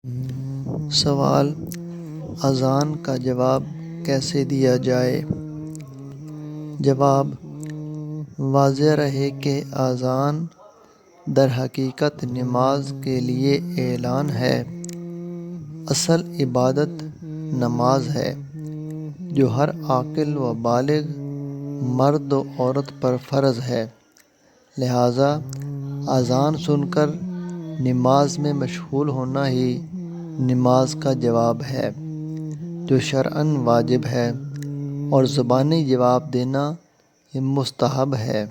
سوال: اذان کا جواب کیسے دیا جائے؟ جواب: واضح رہے کہ اذان در حقیقت نماز کے لیے اعلان ہے۔ اصل عبادت نماز ہے، جو ہر عاقل و بالغ مرد و عورت پر فرض ہے۔ لہٰذا اذان سن کر نماز میں مشغول ہونا ہی نماز کا جواب ہے، جو شرعاً واجب ہے، اور زبانی جواب دینا یہ مستحب ہے۔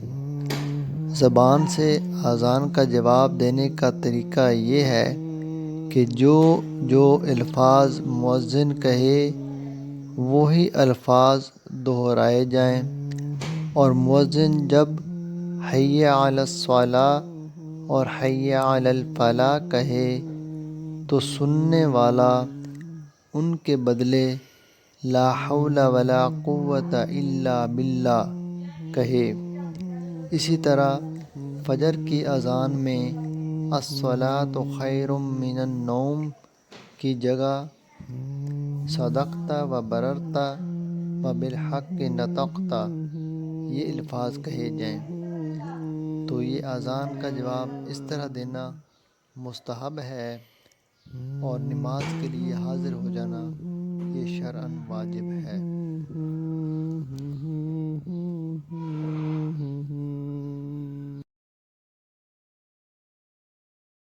زبان سے اذان کا جواب دینے کا طریقہ یہ ہے کہ جو الفاظ مؤذن کہے وہی الفاظ دہرائے جائیں، اور مؤذن جب حی علی الصلاۃ اور حی علی الفلاح کہے تو سننے والا ان کے بدلے لا حول ولا قوۃ الا باللہ کہے۔ اسی طرح فجر کی اذان میں الصلاۃ خیر من النوم کی جگہ صدقت و بررت و بالحق نطقت یہ الفاظ کہے جائیں، تو یہ اذان کا جواب اس طرح دینا مستحب ہے، اور نماز کے لیے حاضر ہو جانا یہ شرعاً واجب ہے۔